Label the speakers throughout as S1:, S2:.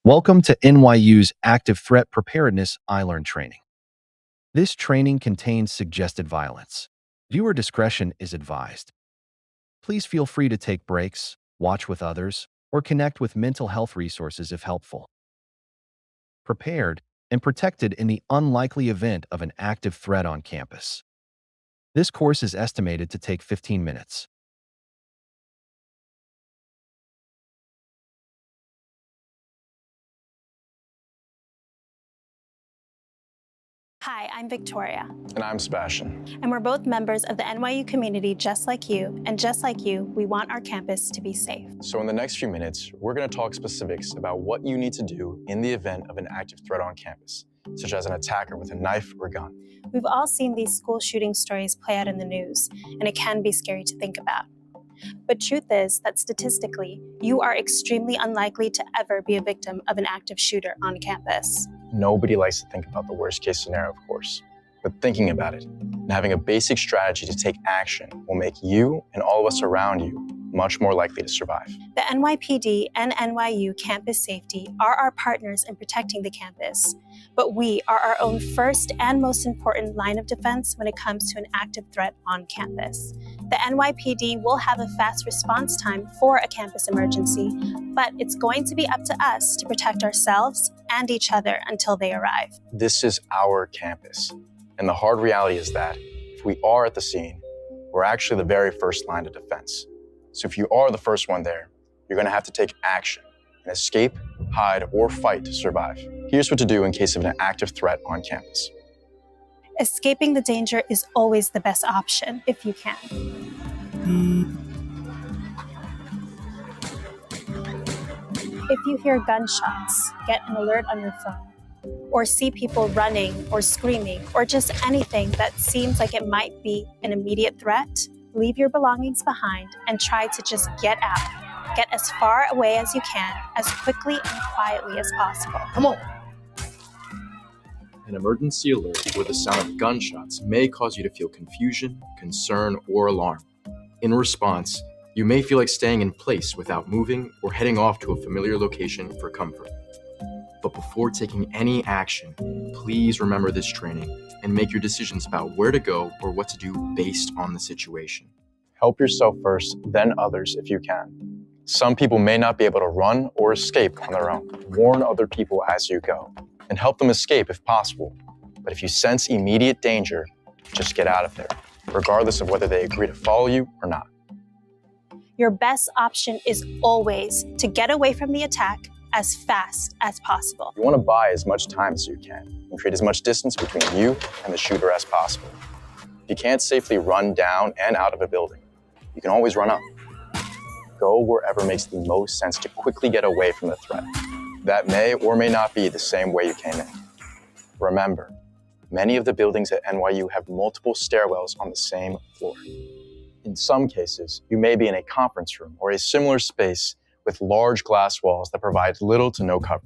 S1: Welcome to NYU's Active Threat Preparedness iLearn training. This training contains suggested violence. Viewer discretion is advised. Please feel free to take breaks, watch with others, or connect with mental health resources if helpful. Prepared and protected in the unlikely event of an active threat on campus. This course is estimated to take 15 minutes.
S2: Hi, I'm Victoria.
S3: And I'm Sebastian.
S2: And we're both members of the NYU community just like you, and just like you, we want our campus to be safe.
S3: So in the next few minutes, we're going to talk specifics about what you need to do in the event of an active threat on campus, such as an attacker with a knife or gun.
S2: We've all seen these school shooting stories play out in the news, and it can be scary to think about. But truth is that statistically, you are extremely unlikely to ever be a victim of an active shooter on campus.
S3: Nobody likes to think about the worst case scenario, of course, but thinking about it and having a basic strategy to take action will make you and all of us around you much more likely to survive.
S2: The NYPD and NYU Campus Safety are our partners in protecting the campus, but we are our own first and most important line of defense when it comes to an active threat on campus. The NYPD will have a fast response time for a campus emergency, but it's going to be up to us to protect ourselves and each other until they arrive.
S3: This is our campus, and the hard reality is that if we are at the scene, we're actually the very first line of defense. So if you are the first one there, you're going to have to take action and escape, hide, or fight to survive. Here's what to do in case of an active threat on campus.
S2: Escaping the danger is always the best option if you can. If you hear gunshots, get an alert on your phone, or see people running or screaming, or just anything that seems like it might be an immediate threat, leave your belongings behind and try to just get out. Get as far away as you can, as quickly and quietly as possible.
S3: Come on!
S4: An emergency alert or the sound of gunshots may cause you to feel confusion, concern, or alarm. In response, you may feel like staying in place without moving or heading off to a familiar location for comfort. But before taking any action, please remember this training and make your decisions about where to go or what to do based on the situation.
S3: Help yourself first, then others if you can. Some people may not be able to run or escape on their own. Warn other people as you go, and help them escape if possible. But if you sense immediate danger, just get out of there, regardless of whether they agree to follow you or not.
S2: Your best option is always to get away from the attack as fast as possible.
S3: You want to buy as much time as you can and create as much distance between you and the shooter as possible. If you can't safely run down and out of a building, you can always run up. Go wherever makes the most sense to quickly get away from the threat. That may or may not be the same way you came in. Remember, many of the buildings at NYU have multiple stairwells on the same floor. In some cases, you may be in a conference room or a similar space with large glass walls that provide little to no cover.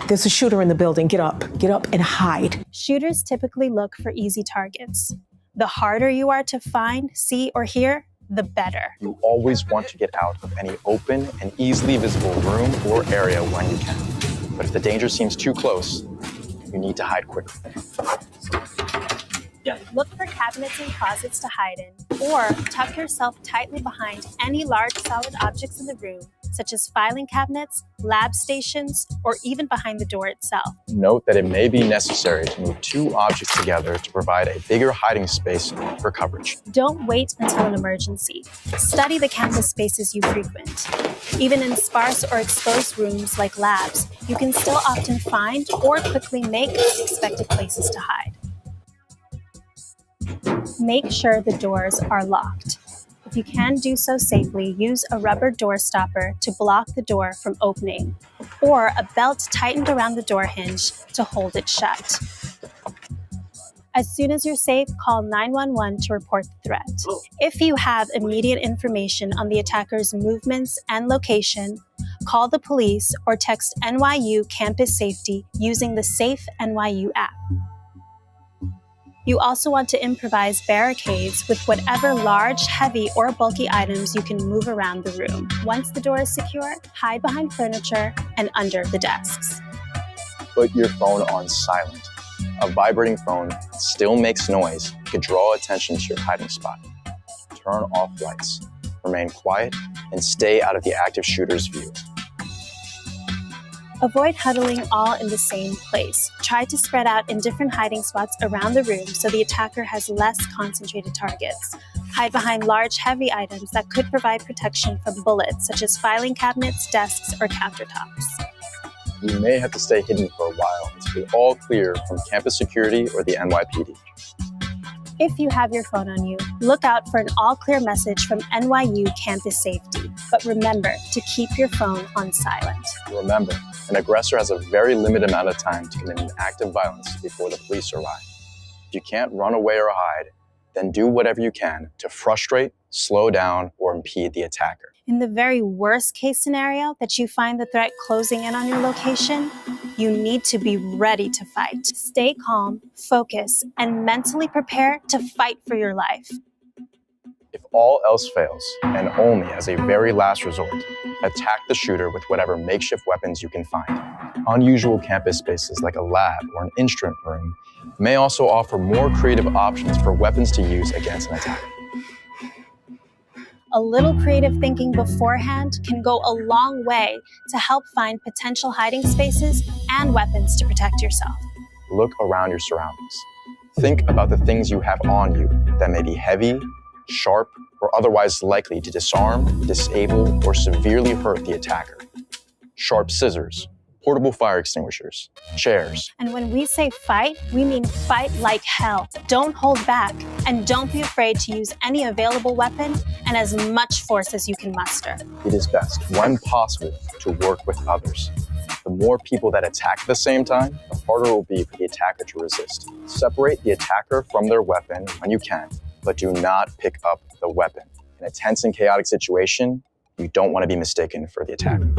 S5: There's a shooter in the building. Get up and hide.
S2: Shooters typically look for easy targets. The harder you are to find, see, or hear, the better.
S3: You always want to get out of any open and easily visible room or area when you can. But if the danger seems too close, you need to hide quickly.
S2: Look for cabinets and closets to hide in, or tuck yourself tightly behind any large solid objects in the room, such as filing cabinets, lab stations, or even behind the door itself.
S3: Note that it may be necessary to move two objects together to provide a bigger hiding space for coverage.
S2: Don't wait until an emergency. Study the campus spaces you frequent. Even in sparse or exposed rooms like labs, you can still often find or quickly make expected places to hide. Make sure the doors are locked. If you can do so safely, use a rubber door stopper to block the door from opening, or a belt tightened around the door hinge to hold it shut. As soon as you're safe, call 911 to report the threat. If you have immediate information on the attacker's movements and location, call the police or text NYU Campus Safety using the Safe NYU app. You also want to improvise barricades with whatever large, heavy, or bulky items you can move around the room. Once the door is secure, hide behind furniture and under the desks.
S3: Put your phone on silent. A vibrating phone still makes noise. It could draw attention to your hiding spot. Turn off lights. Remain quiet and stay out of the active shooter's view.
S2: Avoid huddling all in the same place. Try to spread out in different hiding spots around the room so the attacker has less concentrated targets. Hide behind large, heavy items that could provide protection from bullets, such as filing cabinets, desks, or countertops.
S3: You may have to stay hidden for a while until you're all clear from campus security or the NYPD.
S2: If you have your phone on you, look out for an all-clear message from NYU Campus Safety. But remember to keep your phone on silent.
S3: Remember, an aggressor has a very limited amount of time to commit an act of violence before the police arrive. If you can't run away or hide, then do whatever you can to frustrate, slow down, or impede the attacker.
S2: In the very worst case scenario that you find the threat closing in on your location, you need to be ready to fight. Stay calm, focus, and mentally prepare to fight for your life.
S3: If all else fails, and only as a very last resort, attack the shooter with whatever makeshift weapons you can find. Unusual campus spaces like a lab or an instrument room may also offer more creative options for weapons to use against an attacker.
S2: A little creative thinking beforehand can go a long way to help find potential hiding spaces and weapons to protect yourself.
S3: Look around your surroundings. Think about the things you have on you that may be heavy, sharp, or otherwise likely to disarm, disable, or severely hurt the attacker. Sharp scissors, portable fire extinguishers, chairs.
S2: And when we say fight, we mean fight like hell. Don't hold back, and don't be afraid to use any available weapon and as much force as you can muster.
S3: It is best, when possible, to work with others. The more people that attack at the same time, the harder it will be for the attacker to resist. Separate the attacker from their weapon when you can, but do not pick up the weapon. In a tense and chaotic situation, you don't want to be mistaken for the attacker.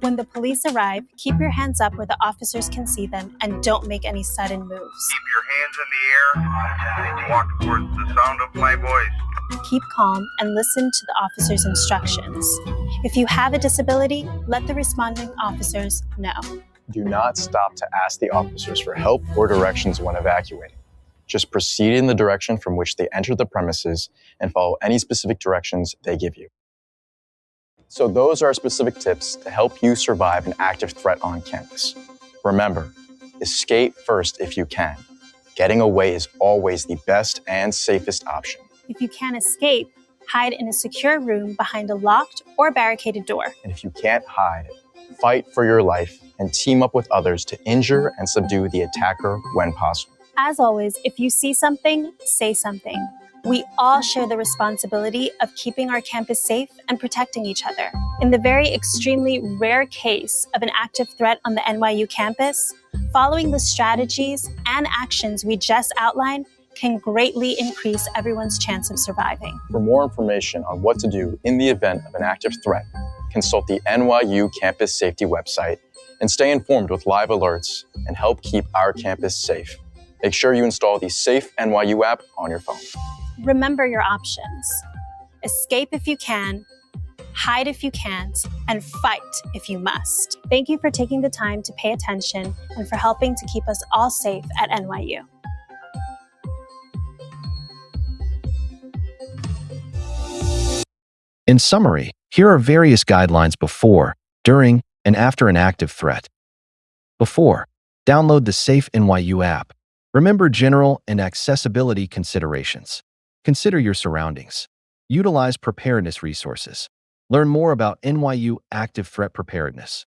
S2: When the police arrive, keep your hands up where the officers can see them and don't make any sudden moves.
S6: Keep your hands in the air. Walk towards the sound of my voice.
S2: Keep calm and listen to the officers' instructions. If you have a disability, let the responding officers know.
S3: Do not stop to ask the officers for help or directions when evacuating. Just proceed in the direction from which they entered the premises and follow any specific directions they give you. So those are specific tips to help you survive an active threat on campus. Remember, escape first if you can. Getting away is always the best and safest option.
S2: If you can't escape, hide in a secure room behind a locked or barricaded door.
S3: And if you can't hide, fight for your life and team up with others to injure and subdue the attacker when possible.
S2: As always, if you see something, say something. We all share the responsibility of keeping our campus safe and protecting each other. In the very extremely rare case of an active threat on the NYU campus, following the strategies and actions we just outlined can greatly increase everyone's chance of surviving.
S3: For more information on what to do in the event of an active threat, consult the NYU Campus Safety website and stay informed with live alerts and help keep our campus safe. Make sure you install the Safe NYU app on your phone.
S2: Remember your options. Escape if you can, hide if you can't, and fight if you must. Thank you for taking the time to pay attention and for helping to keep us all safe at NYU.
S1: In summary, here are various guidelines before, during, and after an active threat. Before, download the Safe NYU app. Remember general and accessibility considerations. Consider your surroundings. Utilize preparedness resources. Learn more about NYU active threat preparedness.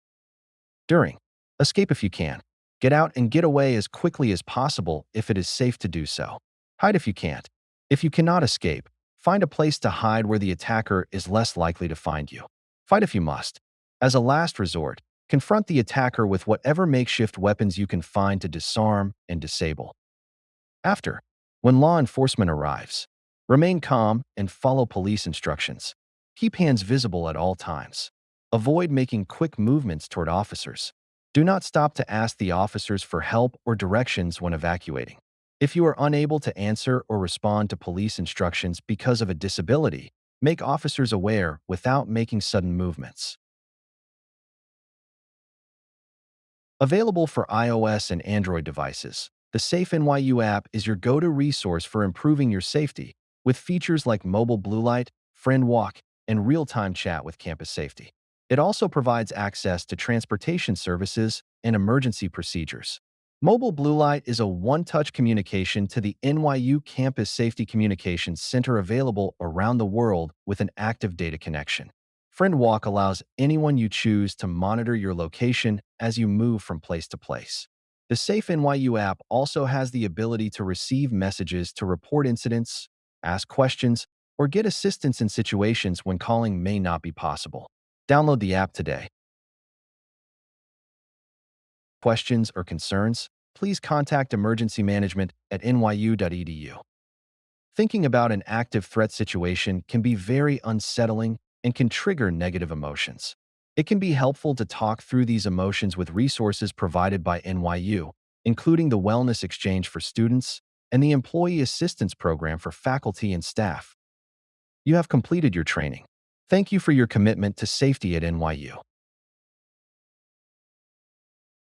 S1: During, escape if you can. Get out and get away as quickly as possible if it is safe to do so. Hide if you can't. If you cannot escape, find a place to hide where the attacker is less likely to find you. Fight if you must. As a last resort, confront the attacker with whatever makeshift weapons you can find to disarm and disable. After, when law enforcement arrives, remain calm and follow police instructions. Keep hands visible at all times. Avoid making quick movements toward officers. Do not stop to ask the officers for help or directions when evacuating. If you are unable to answer or respond to police instructions because of a disability, make officers aware without making sudden movements. Available for iOS and Android devices, the Safe NYU app is your go-to resource for improving your safety, with features like mobile blue light, friend walk, and real-time chat with campus safety. It also provides access to transportation services and emergency procedures. Mobile Blue Light is a one-touch communication to the NYU Campus Safety Communications Center available around the world with an active data connection. Friend Walk allows anyone you choose to monitor your location as you move from place to place. The Safe NYU app also has the ability to receive messages to report incidents, ask questions, or get assistance in situations when calling may not be possible. Download the app today. Questions or concerns? Please contact emergency management at nyu.edu. Thinking about an active threat situation can be very unsettling and can trigger negative emotions. It can be helpful to talk through these emotions with resources provided by NYU, including the Wellness Exchange for students and the Employee Assistance Program for faculty and staff. You have completed your training. Thank you for your commitment to safety at NYU.